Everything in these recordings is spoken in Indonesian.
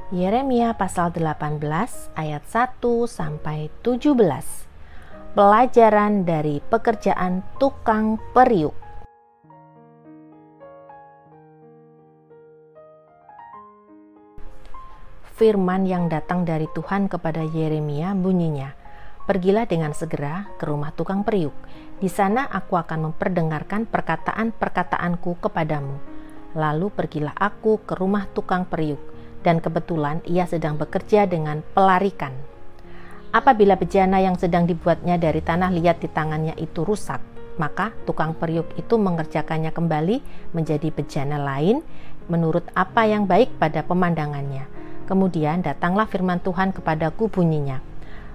Yeremia pasal 18 ayat 1 sampai 17. Pelajaran dari pekerjaan tukang periuk. Firman yang datang dari Tuhan kepada Yeremia bunyinya, "Pergilah dengan segera ke rumah tukang periuk. Di sana aku akan memperdengarkan perkataan-perkataanku kepadamu. Lalu pergilah aku ke rumah tukang periuk, dan kebetulan ia sedang bekerja dengan pelarikan. Apabila bejana yang sedang dibuatnya dari tanah liat di tangannya itu rusak, maka tukang periuk itu mengerjakannya kembali menjadi bejana lain menurut apa yang baik pada pemandangannya. Kemudian datanglah firman Tuhan kepadaku bunyinya,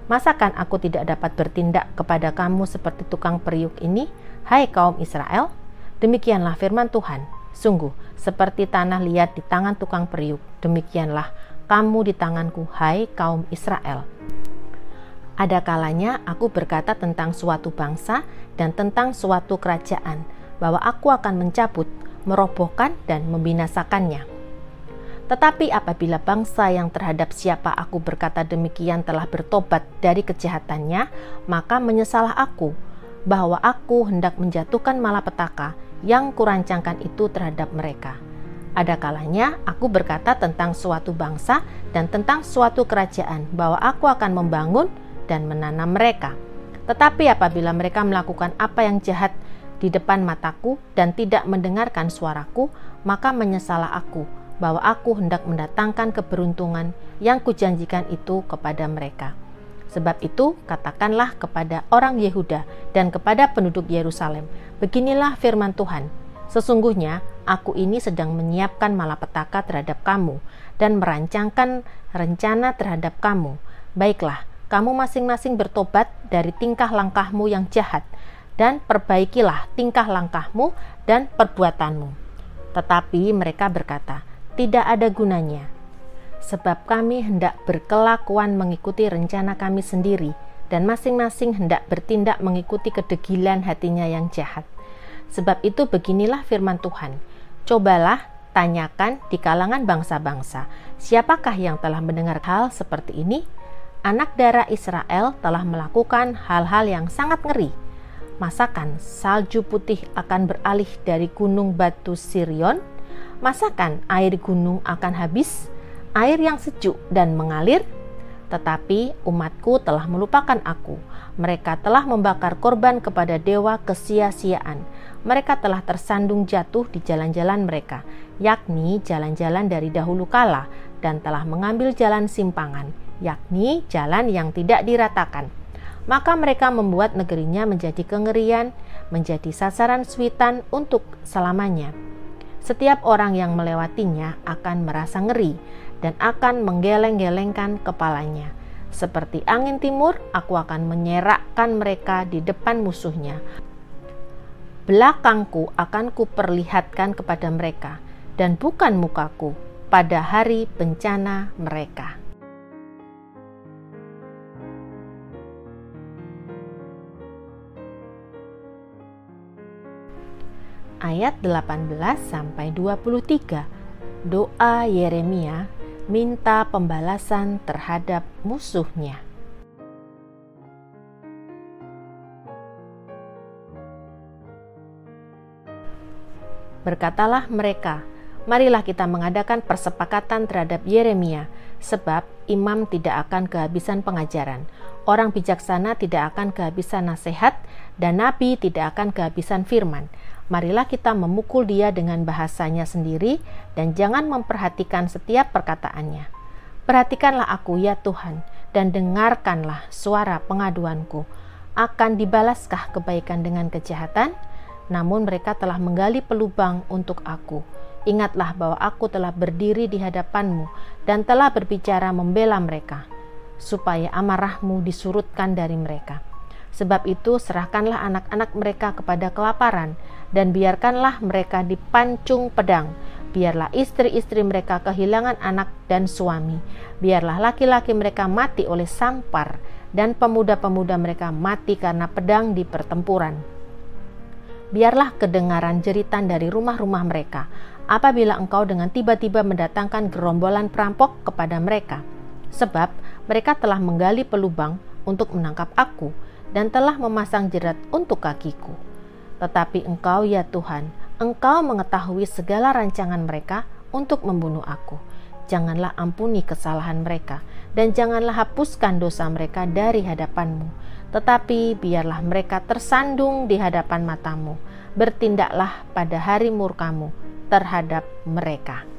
masakan aku tidak dapat bertindak kepada kamu seperti tukang periuk ini, hai kaum Israel? Demikianlah firman Tuhan, sungguh seperti tanah liat di tangan tukang periuk, demikianlah kamu di tanganku, hai kaum Israel. Ada kalanya aku berkata tentang suatu bangsa dan tentang suatu kerajaan, bahwa aku akan mencabut, merobohkan dan membinasakannya. Tetapi apabila bangsa yang terhadap siapa aku berkata demikian telah bertobat dari kejahatannya, maka menyesalah aku, bahwa aku hendak menjatuhkan malapetaka yang kurancangkan itu terhadap mereka. Ada kalanya aku berkata tentang suatu bangsa dan tentang suatu kerajaan, bahwa aku akan membangun dan menanam mereka. Tetapi apabila mereka melakukan apa yang jahat di depan mataku dan tidak mendengarkan suaraku, maka menyesalah aku, bahwa aku hendak mendatangkan keberuntungan yang kujanjikan itu kepada mereka. Sebab itu katakanlah kepada orang Yehuda dan kepada penduduk Yerusalem, beginilah firman Tuhan, sesungguhnya aku ini sedang menyiapkan malapetaka terhadap kamu dan merancangkan rencana terhadap kamu. Baiklah, kamu masing-masing bertobat dari tingkah langkahmu yang jahat dan perbaikilah tingkah langkahmu dan perbuatanmu. Tetapi mereka berkata, tidak ada gunanya, sebab kami hendak berkelakuan mengikuti rencana kami sendiri, dan masing-masing hendak bertindak mengikuti kedegilan hatinya yang jahat. Sebab itu beginilah firman Tuhan, cobalah tanyakan di kalangan bangsa-bangsa, siapakah yang telah mendengar hal seperti ini? Anak darah Israel telah melakukan hal-hal yang sangat ngeri. Masakan salju putih akan beralih dari gunung batu Sirion? Masakan air gunung akan habis, air yang sejuk dan mengalir? Tetapi umatku telah melupakan aku. Mereka telah membakar korban kepada dewa kesia-siaan. Mereka telah tersandung jatuh di jalan-jalan mereka, yakni jalan-jalan dari dahulu kala, dan telah mengambil jalan simpangan, yakni jalan yang tidak diratakan. Maka mereka membuat negerinya menjadi kengerian, menjadi sasaran suitan untuk selamanya. Setiap orang yang melewatinya akan merasa ngeri dan akan menggeleng-gelengkan kepalanya. Seperti angin timur, aku akan menyerakkan mereka di depan musuhnya. Belakangku akan kuperlihatkan kepada mereka, dan bukan mukaku pada hari bencana mereka. Ayat 18-23. Doa Yeremia minta pembalasan terhadap musuhnya. Berkatalah mereka, marilah kita mengadakan persepakatan terhadap Yeremia, sebab imam tidak akan kehabisan pengajaran, orang bijaksana tidak akan kehabisan nasihat, dan nabi tidak akan kehabisan firman. Marilah kita memukul dia dengan bahasanya sendiri dan jangan memperhatikan setiap perkataannya. Perhatikanlah aku ya Tuhan, dan dengarkanlah suara pengaduanku. Akan dibalaskah kebaikan dengan kejahatan? Namun mereka telah menggali pelubang untuk aku. Ingatlah bahwa aku telah berdiri di hadapanmu dan telah berbicara membela mereka, supaya amarahmu disurutkan dari mereka. Sebab itu serahkanlah anak-anak mereka kepada kelaparan, dan biarkanlah mereka dipancung pedang. Biarlah istri-istri mereka kehilangan anak dan suami. Biarlah laki-laki mereka mati oleh sampar, dan pemuda-pemuda mereka mati karena pedang di pertempuran. Biarlah kedengaran jeritan dari rumah-rumah mereka apabila engkau dengan tiba-tiba mendatangkan gerombolan perampok kepada mereka. Sebab mereka telah menggali pelubang untuk menangkap aku dan telah memasang jerat untuk kakiku. Tetapi engkau ya Tuhan, engkau mengetahui segala rancangan mereka untuk membunuh aku. Janganlah ampuni kesalahan mereka, dan janganlah hapuskan dosa mereka dari hadapanmu. Tetapi biarlah mereka tersandung di hadapan matamu. Bertindaklah pada hari murkamu terhadap mereka.